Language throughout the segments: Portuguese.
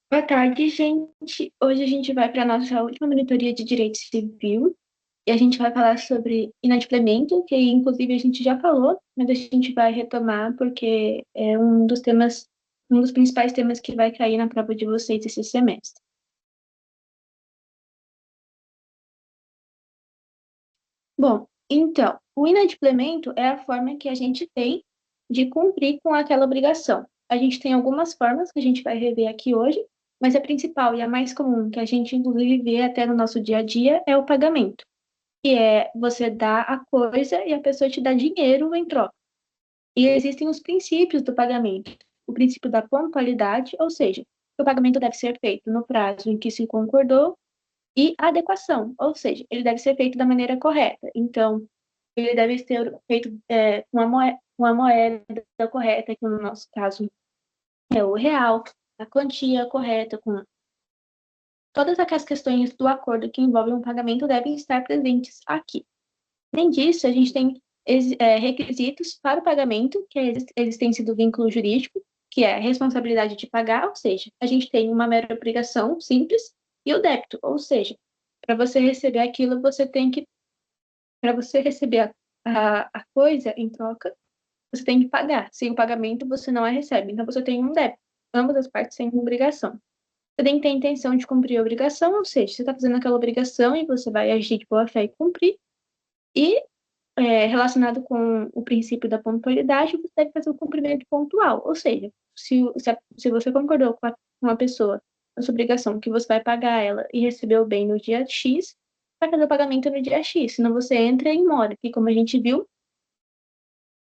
Boa tarde, gente. Hoje a gente vai para a nossa última monitoria de direito civil e a gente vai falar sobre inadimplemento, que inclusive a gente já falou, mas a gente vai retomar porque é um dos principais temas que vai cair na prova de vocês esse semestre. Bom, então, o inadimplemento é a forma que a gente tem de cumprir com aquela obrigação. A gente tem algumas formas que a gente vai rever aqui hoje, mas a principal e a mais comum, que a gente inclusive vê até no nosso dia a dia, é o pagamento, que é você dar a coisa e a pessoa te dá dinheiro em troca. E existem os princípios do pagamento. O princípio da pontualidade, ou seja, que o pagamento deve ser feito no prazo em que se concordou, e adequação, ou seja, ele deve ser feito da maneira correta. Então, ele deve ser feito com a moeda correta, que no nosso caso é o real, a quantia correta, com todas aquelas questões do acordo que envolvem um pagamento devem estar presentes aqui. Além disso, a gente tem requisitos para o pagamento, que é a existência do vínculo jurídico, que é a responsabilidade de pagar, ou seja, a gente tem uma mera obrigação simples, e o débito, ou seja, para você receber aquilo, para você receber a coisa em troca, você tem que pagar. Sem o pagamento, você não a recebe. Então, você tem um débito. Ambas as partes têm uma obrigação. Você tem que ter a intenção de cumprir a obrigação, ou seja, você está fazendo aquela obrigação e você vai agir de boa fé e cumprir. E relacionado com o princípio da pontualidade, você deve fazer o cumprimento pontual. Ou seja, se você concordou com a pessoa a sua obrigação que você vai pagar ela e receber o bem no dia X, vai fazer o pagamento no dia X, senão você entra em mora, que como a gente viu,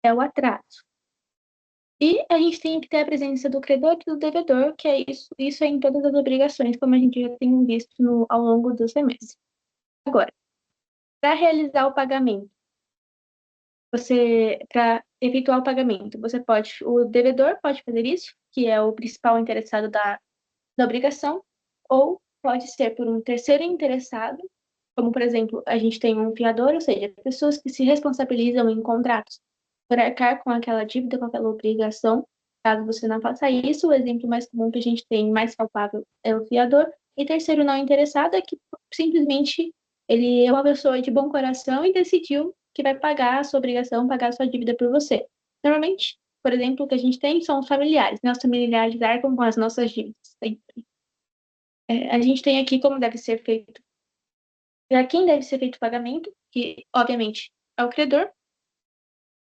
é o atraso. E a gente tem que ter a presença do credor e do devedor, que é isso é em todas as obrigações, como a gente já tem visto ao longo do semestre. Agora, para realizar o pagamento, para efetuar o pagamento, o devedor pode fazer isso, que é o principal interessado da obrigação, ou pode ser por um terceiro interessado, como, por exemplo, a gente tem um fiador, ou seja, pessoas que se responsabilizam em contratos por arcar com aquela dívida, com aquela obrigação. Caso você não faça isso, o exemplo mais comum que a gente tem, mais palpável, é o fiador. E terceiro não interessado é que simplesmente ele é uma pessoa de bom coração e decidiu que vai pagar a sua obrigação, pagar a sua dívida por você. Normalmente, por exemplo, o que a gente tem são os familiares, né? Os familiares arcam com as nossas dívidas sempre. A gente tem aqui como deve ser feito, para quem deve ser feito o pagamento, que obviamente é o credor,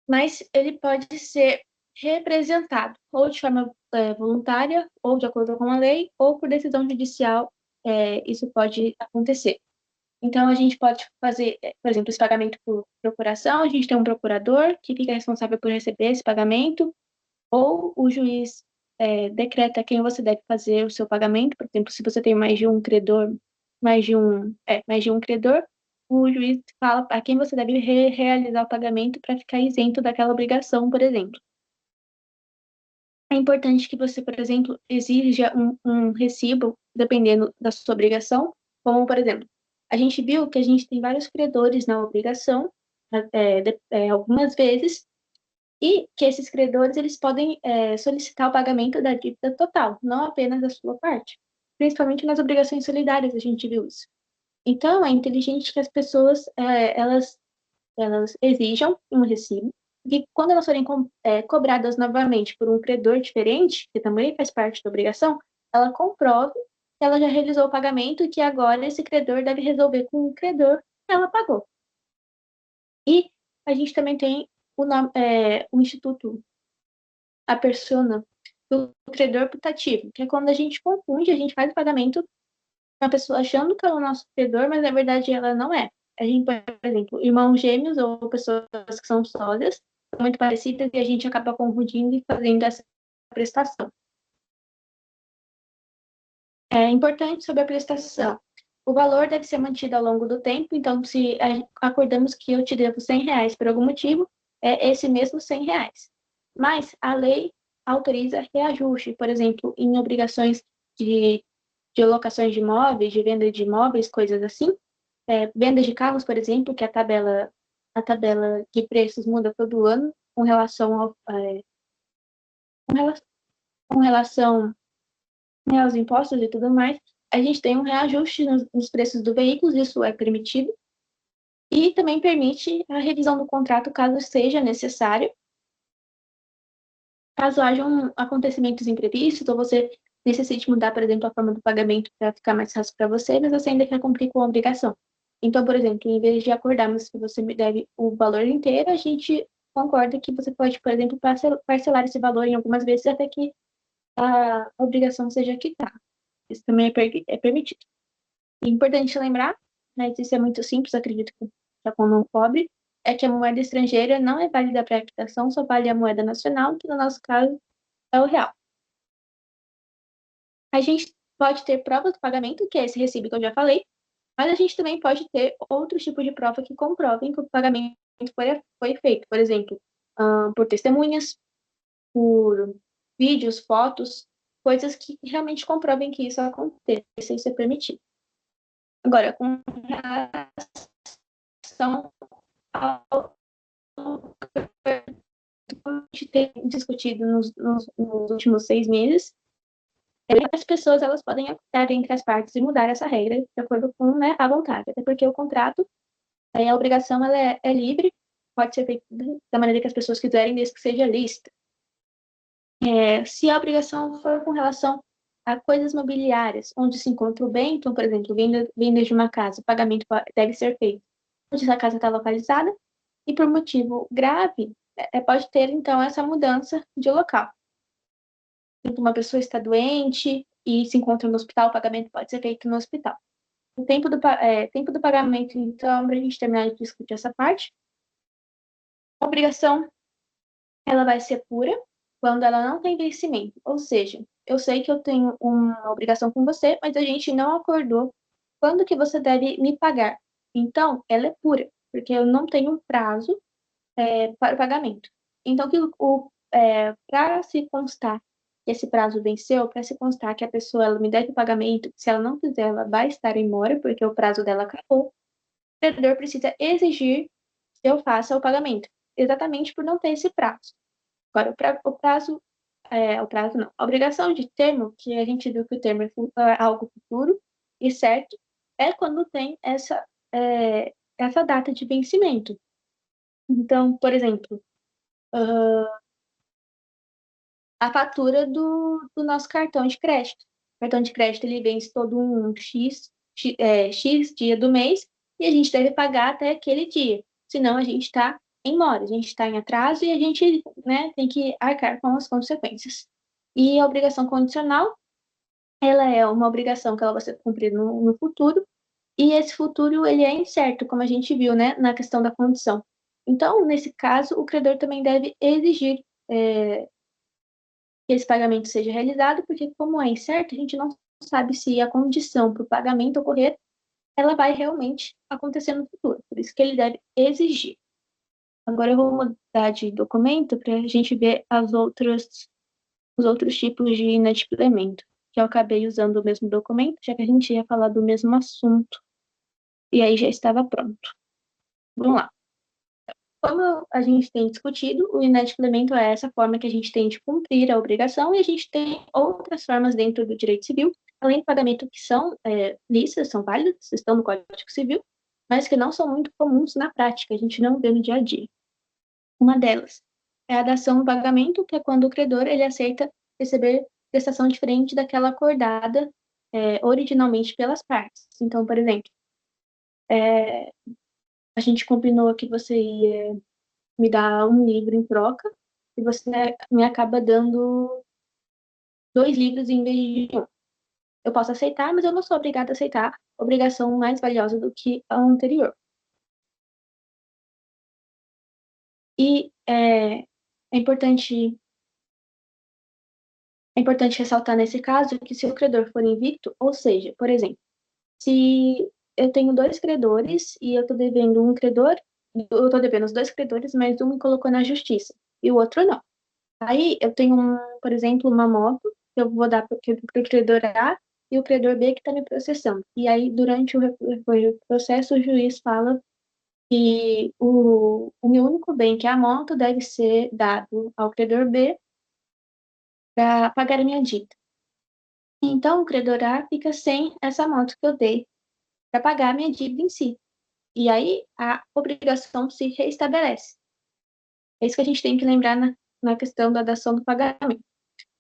mas ele pode ser representado ou de forma voluntária, ou de acordo com a lei, ou por decisão judicial, isso pode acontecer. Então, a gente pode fazer, por exemplo, esse pagamento por procuração, a gente tem um procurador que fica responsável por receber esse pagamento, ou o juiz decreta quem você deve fazer o seu pagamento. Por exemplo, se você tem mais de um credor, o juiz fala a quem você deve realizar o pagamento para ficar isento daquela obrigação, por exemplo. É importante que você, por exemplo, exija um recibo, dependendo da sua obrigação, como, por exemplo, a gente viu que a gente tem vários credores na obrigação, algumas vezes, e que esses credores eles podem solicitar o pagamento da dívida total, não apenas da sua parte. Principalmente nas obrigações solidárias, a gente viu isso. Então, é inteligente que as pessoas elas exijam um recibo, e quando elas forem cobradas novamente por um credor diferente, que também faz parte da obrigação, ela comprove que ela já realizou o pagamento e que agora esse credor deve resolver com o credor que ela pagou. E a gente também tem o instituto, a persona do credor putativo, que é quando a gente confunde, a gente faz o pagamento com a pessoa achando que ela é o nosso credor, mas na verdade ela não é. A gente, por exemplo, irmãos gêmeos ou pessoas que são sósias, são muito parecidas e a gente acaba confundindo e fazendo essa prestação. É importante sobre a prestação. O valor deve ser mantido ao longo do tempo, então se acordamos que eu te devo R$ 100 por algum motivo, é esse mesmo R$ 100. Mas a lei autoriza reajuste, por exemplo, em obrigações de, de locações de imóveis, de venda de imóveis, coisas assim. Venda de carros, por exemplo, que a tabela de preços muda todo ano com relação com relação né, os impostos e tudo mais, a gente tem um reajuste nos preços dos veículos, isso é permitido, e também permite a revisão do contrato caso seja necessário, caso hajam acontecimentos imprevistos ou você necessite mudar, por exemplo, a forma do pagamento para ficar mais fácil para você, mas você ainda quer cumprir com a obrigação. Então, por exemplo, em vez de acordarmos que você me deve o valor inteiro, a gente concorda que você pode, por exemplo, parcelar esse valor em algumas vezes até que a obrigação seja quitada. Isso também é permitido. E é importante lembrar, né, que isso é muito simples, acredito que o Japão não cobre, é que a moeda estrangeira não é válida para a quitação, só vale a moeda nacional, que no nosso caso é o real. A gente pode ter prova do pagamento, que é esse recibo que eu já falei, mas a gente também pode ter outros tipos de prova que comprovem que o pagamento foi feito. Por exemplo, por testemunhas, por vídeos, fotos, coisas que realmente comprovem que isso acontece, isso é permitido. Agora, com relação ao que a gente tem discutido nos últimos 6 meses, as pessoas elas podem optar entre as partes e mudar essa regra de acordo com, né, a vontade. Até porque o contrato, a obrigação ela é livre, pode ser feita da maneira que as pessoas quiserem, desde que seja lícita. Se a obrigação for com relação a coisas mobiliárias, onde se encontra o bem, então, por exemplo, venda de uma casa, o pagamento deve ser feito onde essa casa está localizada, e por motivo grave, pode ter, então, essa mudança de local. Uma pessoa está doente e se encontra no hospital, o pagamento pode ser feito no hospital. O tempo do pagamento, então, para a gente terminar de discutir essa parte, a obrigação ela vai ser pura quando ela não tem vencimento. Ou seja, eu sei que eu tenho uma obrigação com você, mas a gente não acordou quando que você deve me pagar. Então, ela é pura, porque eu não tenho prazo para o pagamento. Então, para se constar que esse prazo venceu, para se constar que a pessoa ela me deve o pagamento, se ela não fizer, ela vai estar em mora, porque o prazo dela acabou, o credor precisa exigir que eu faça o pagamento, exatamente por não ter esse prazo. Agora, o prazo não, a obrigação de termo, que a gente viu que o termo é algo futuro e certo, é quando tem essa data de vencimento. Então, por exemplo, a fatura do nosso cartão de crédito. O cartão de crédito ele vence todo um X dia do mês e a gente deve pagar até aquele dia. Senão a gente está em mora, a gente está em atraso e a gente, né, tem que arcar com as consequências. E a obrigação condicional, ela é uma obrigação que ela vai ser cumprida no futuro e esse futuro ele é incerto, como a gente viu, né, na questão da condição. Então, nesse caso, o credor também deve exigir que esse pagamento seja realizado, porque como é incerto, a gente não sabe se a condição para o pagamento ocorrer, ela vai realmente acontecer no futuro. Por isso que ele deve exigir. Agora eu vou mudar de documento para a gente ver os outros tipos de inadimplemento, que eu acabei usando o mesmo documento, já que a gente ia falar do mesmo assunto, e aí já estava pronto. Vamos lá. Como a gente tem discutido, o inadimplemento é essa forma que a gente tem de cumprir a obrigação e a gente tem outras formas dentro do direito civil, além do pagamento que são lícitas, são válidas, estão no Código Civil, mas que não são muito comuns na prática, a gente não vê no dia a dia. Uma delas é a dação no pagamento, que é quando o credor ele aceita receber prestação diferente daquela acordada originalmente pelas partes. Então, por exemplo, a gente combinou que você ia me dá um livro em troca e você me acaba dando 2 livros em vez de um. Eu posso aceitar, mas eu não sou obrigada a aceitar obrigação mais valiosa do que a anterior. E é importante ressaltar nesse caso que se o credor for invicto, ou seja, por exemplo, se eu tenho 2 credores e eu estou devendo eu estou devendo os 2 credores, mas um me colocou na justiça e o outro não. Aí eu tenho, por exemplo, uma moto que eu vou dar para o credor A e o credor B que está me processando. E aí, durante o processo, o juiz fala que o meu único bem, que é a moto, deve ser dado ao credor B para pagar a minha dívida. Então, o credor A fica sem essa moto que eu dei para pagar a minha dívida em si. E aí, a obrigação se reestabelece. É isso que a gente tem que lembrar na questão da dação do pagamento.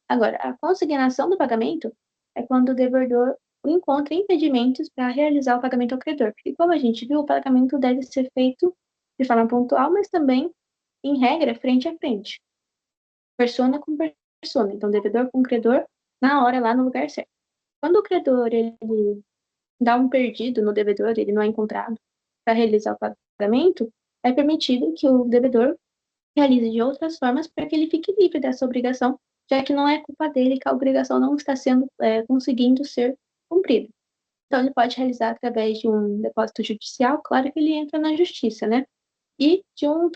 Agora, a consignação do pagamento é quando o devedor encontra impedimentos para realizar o pagamento ao credor. Porque, como a gente viu, o pagamento deve ser feito de forma pontual, mas também, em regra, frente a frente. Persona com persona. Então, devedor com credor, na hora, lá no lugar certo. Quando o credor ele dá um perdido no devedor, ele não é encontrado para realizar o pagamento, é permitido que o devedor realize de outras formas para que ele fique livre dessa obrigação, já que não é culpa dele que a obrigação não está sendo conseguindo ser cumprida. Então, ele pode realizar através de um depósito judicial, claro que ele entra na justiça, né? E de ou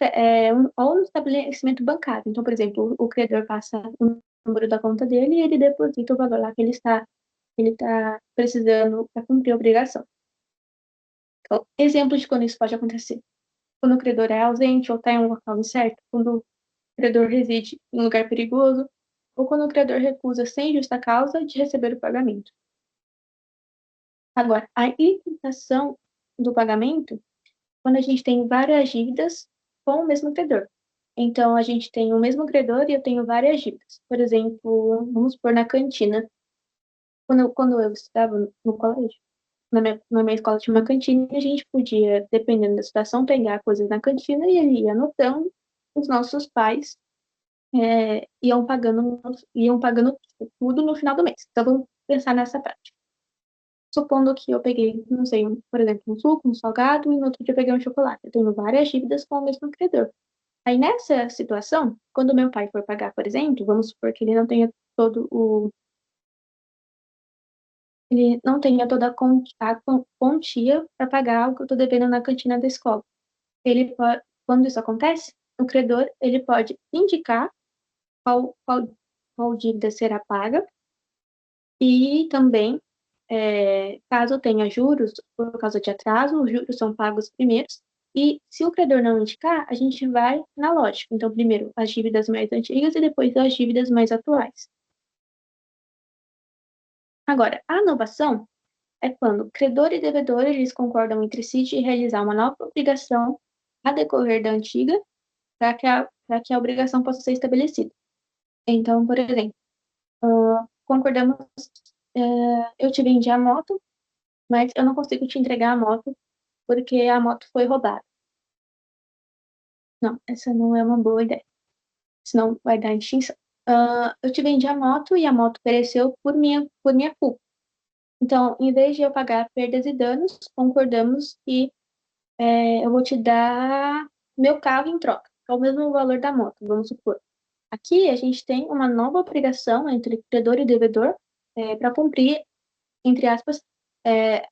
no estabelecimento bancário. Então, por exemplo, o credor passa o número da conta dele e ele deposita o valor lá que ele está precisando para cumprir a obrigação. Então, exemplo de quando isso pode acontecer. Quando o credor é ausente ou está em um local incerto, quando o credor reside em um lugar perigoso, ou quando o credor recusa sem justa causa de receber o pagamento. Agora, a imputação do pagamento, quando a gente tem várias dívidas com o mesmo credor. Então, a gente tem o mesmo credor e eu tenho várias dívidas. Por exemplo, vamos supor na cantina. Quando eu estudava no colégio, na minha escola tinha uma cantina e a gente podia, dependendo da situação, pegar coisas na cantina e ali ia anotando. Os nossos pais iam pagando tudo no final do mês. Então, vamos pensar nessa prática. Supondo que eu peguei, não sei, por exemplo, um suco, um salgado, e no outro dia eu peguei um chocolate. Eu tenho várias dívidas com o mesmo credor. Aí, nessa situação, quando meu pai for pagar, por exemplo, vamos supor que ele não tenha todo o ele não tenha toda a quantia para pagar o que eu estou devendo na cantina da escola. Quando isso acontece, o credor ele pode indicar qual dívida será paga e também, caso tenha juros por causa de atraso, os juros são pagos primeiros. E se o credor não indicar, a gente vai na lógica. Então, primeiro as dívidas mais antigas e depois as dívidas mais atuais. Agora, a inovação é quando credor e devedor eles concordam entre si de realizar uma nova obrigação a decorrer da antiga para que a obrigação possa ser estabelecida. Então, por exemplo, concordamos, eu te vendi a moto, mas eu não consigo te entregar a moto porque a moto foi roubada. Não, essa não é uma boa ideia, senão vai dar extinção. Eu te vendi a moto e a moto pereceu por minha culpa. Então, em vez de eu pagar perdas e danos, concordamos que eu vou te dar meu carro em troca, que é o mesmo valor da moto, vamos supor. Aqui a gente tem uma nova obrigação entre credor e devedor para cumprir, entre aspas,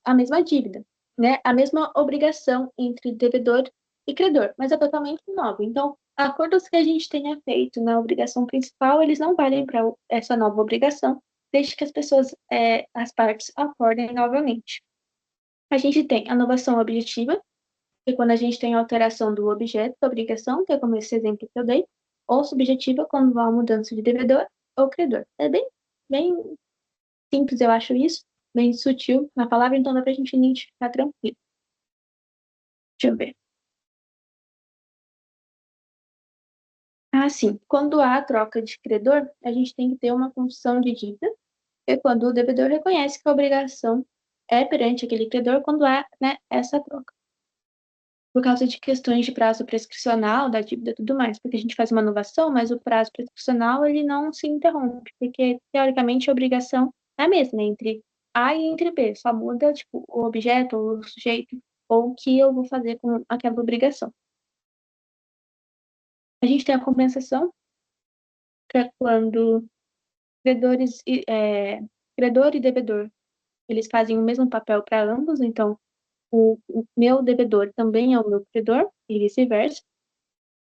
a mesma dívida, né? A mesma obrigação entre devedor e credor, mas é totalmente nova. Então, acordos que a gente tenha feito na obrigação principal, eles não valem para essa nova obrigação, desde que as partes acordem novamente. A gente tem a novação objetiva, que é quando a gente tem a alteração do objeto da obrigação, que é como esse exemplo que eu dei, ou subjetiva, quando há mudança de devedor ou credor. É bem, bem simples, eu acho isso, bem sutil na palavra, então dá pra gente identificar tranquilo. Deixa eu ver. Ah, sim. Quando há troca de credor, a gente tem que ter uma função de dívida, que é quando o devedor reconhece que a obrigação é perante aquele credor quando há, né, essa troca. Por causa de questões de prazo prescricional, da dívida e tudo mais, porque a gente faz uma inovação, mas o prazo prescricional ele não se interrompe, porque teoricamente a obrigação é a mesma entre A e entre B, só muda tipo, o objeto, ou o sujeito, ou o que eu vou fazer com aquela obrigação. A gente tem a compensação, que é quando credor e devedor, eles fazem o mesmo papel para ambos, então o meu devedor também é o meu credor, e vice-versa.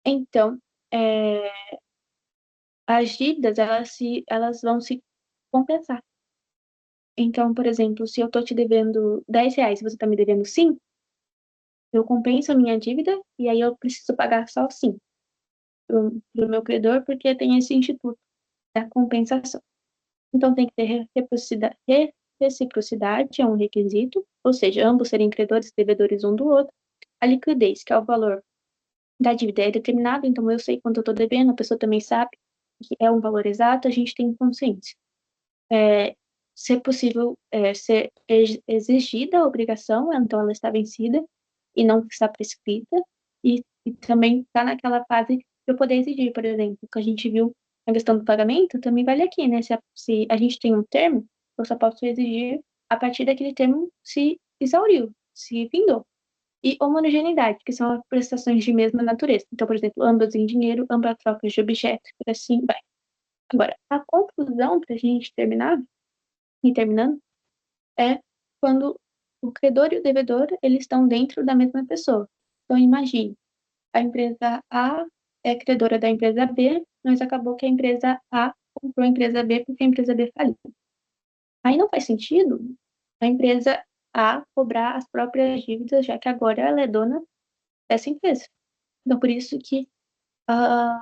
Então, é, as dívidas, elas vão se compensar. Então, por exemplo, se eu estou te devendo R$ 10 e você está me devendo 5, eu compenso a minha dívida e aí eu preciso pagar só 5 para o meu credor, porque tem esse instituto da compensação. Então, tem que ter reciprocidade, é um requisito, ou seja, ambos serem credores e devedores um do outro. A liquidez, que é o valor da dívida, é determinado, então eu sei quanto eu estou devendo, a pessoa também sabe que é um valor exato, a gente tem consciência. Se possível, ser exigida a obrigação, então ela está vencida e não está prescrita, e também está naquela fase de eu poder exigir, por exemplo, que a gente viu na questão do pagamento, também vale aqui, né? Se a gente tem um termo, eu só posso exigir a partir daquele termo se exauriu, se findou. E homogeneidade, que são as prestações de mesma natureza. Então, por exemplo, ambas em dinheiro, ambas trocas de objetos, por assim vai. Agora, a conclusão, para a gente terminar, e terminando, é quando o credor e o devedor eles estão dentro da mesma pessoa. Então, imagine, a empresa A é credora da empresa B, mas acabou que a empresa A comprou a empresa B porque a empresa B faliu. Aí não faz sentido a empresa A cobrar as próprias dívidas, já que agora ela é dona dessa empresa. Então, por isso que a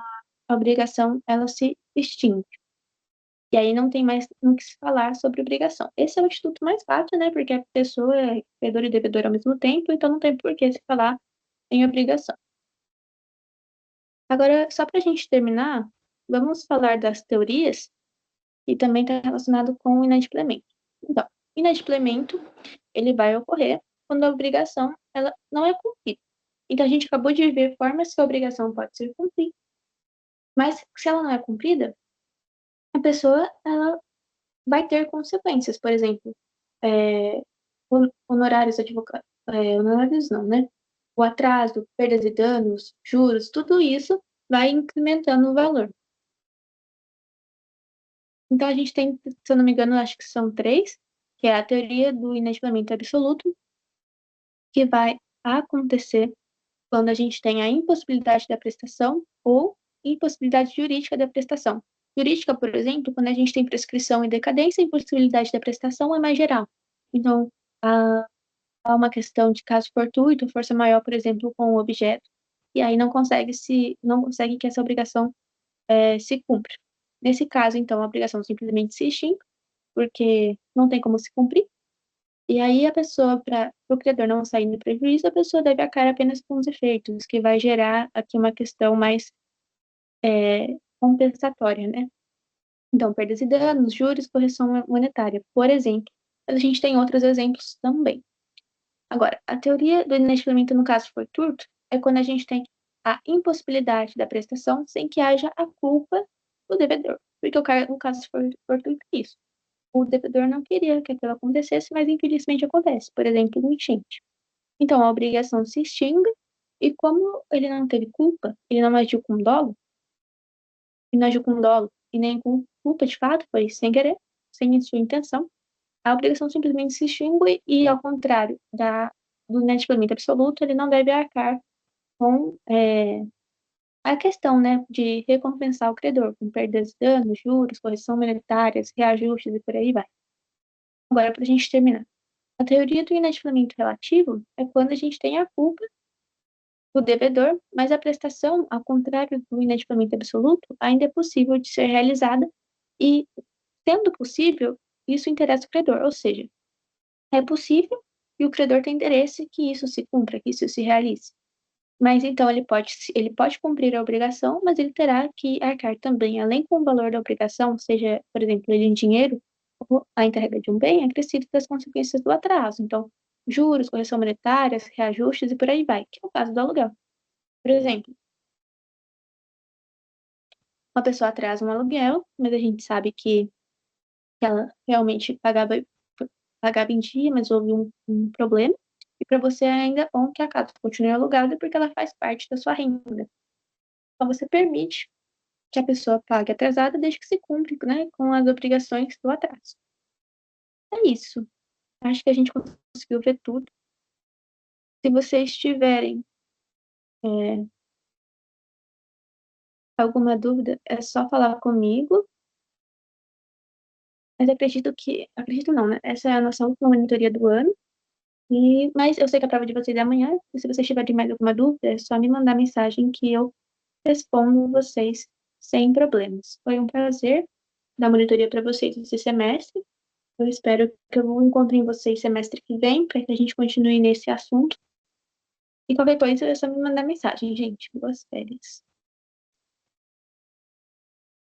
obrigação ela se extingue. E aí não tem mais o que se falar sobre obrigação. Esse é o instituto mais fácil, né? Porque a pessoa é credor e devedor ao mesmo tempo, então não tem por que se falar em obrigação. Agora, só para a gente terminar, vamos falar das teorias e também está relacionado com o inadimplemento. Então, o inadimplemento, ele vai ocorrer quando a obrigação ela não é cumprida. Então, a gente acabou de ver formas que a obrigação pode ser cumprida, mas se ela não é cumprida, a pessoa ela vai ter consequências, por exemplo, é, honorários advocados, honorários não, né? O atraso, perdas e danos, juros, tudo isso vai incrementando o valor. Então a gente tem, se eu não me engano, acho que são três, que é a teoria do inadimplemento absoluto, que vai acontecer quando a gente tem a impossibilidade da prestação ou impossibilidade jurídica da prestação. Jurídica, por exemplo, quando a gente tem prescrição e decadência, a impossibilidade da prestação é mais geral. Então, há uma questão de caso fortuito, força maior, por exemplo, com o objeto, e aí não consegue que essa obrigação se cumpra. Nesse caso, então, a obrigação simplesmente se extingue, porque não tem como se cumprir, e aí a pessoa, para o criador não sair no prejuízo, a pessoa deve arcar apenas com os efeitos, que vai gerar aqui uma questão mais compensatória, né? Então, perdas e danos, juros, correção monetária, por exemplo. Mas a gente tem outros exemplos também. Agora, a teoria do inadimplemento no caso fortuito é quando a gente tem a impossibilidade da prestação sem que haja a culpa do devedor. Porque o caso fortuito é isso. O devedor não queria que aquilo acontecesse, mas infelizmente acontece. Por exemplo, no enchente. Então, a obrigação se extingue e como ele não teve culpa, ele não agiu com dolo, e não agiu com dolo e nem com culpa de fato, foi sem querer, sem sua intenção, a obrigação simplesmente se extingue e, ao contrário do inadimplemento absoluto, ele não deve arcar com a questão, né, de recompensar o credor, com perdas e danos, juros, correção monetárias, reajustes e por aí vai. Agora, para a gente terminar. A teoria do inadimplemento relativo é quando a gente tem a culpa do devedor, mas a prestação, ao contrário do inadimplemento absoluto, ainda é possível de ser realizada e, sendo possível, isso interessa o credor, ou seja, é possível e o credor tem interesse que isso se cumpra, que isso se realize. Mas então ele pode cumprir a obrigação, mas ele terá que arcar também, além com o valor da obrigação, seja, por exemplo, ele em dinheiro, ou a entrega de um bem, acrescido das consequências do atraso. Então, juros, correção monetária, reajustes e por aí vai, que é o caso do aluguel. Por exemplo, uma pessoa atrasa um aluguel, mas a gente sabe que ela realmente pagava em dia, mas houve um problema. E para você ainda é bom que a casa continue alugada porque ela faz parte da sua renda. Então você permite que a pessoa pague atrasada desde que se cumpra, né, com as obrigações do atraso. É isso. Acho que a gente conseguiu ver tudo. Se vocês tiverem alguma dúvida, é só falar comigo. Mas acredito não, né? Essa é a nossa última monitoria do ano. Mas eu sei que a prova de vocês é amanhã. E se vocês tiverem mais alguma dúvida, é só me mandar mensagem que eu respondo vocês sem problemas. Foi um prazer dar monitoria para vocês esse semestre. Eu espero que eu encontre vocês semestre que vem, para que a gente continue nesse assunto. E qualquer coisa é só me mandar mensagem, gente. Boas férias.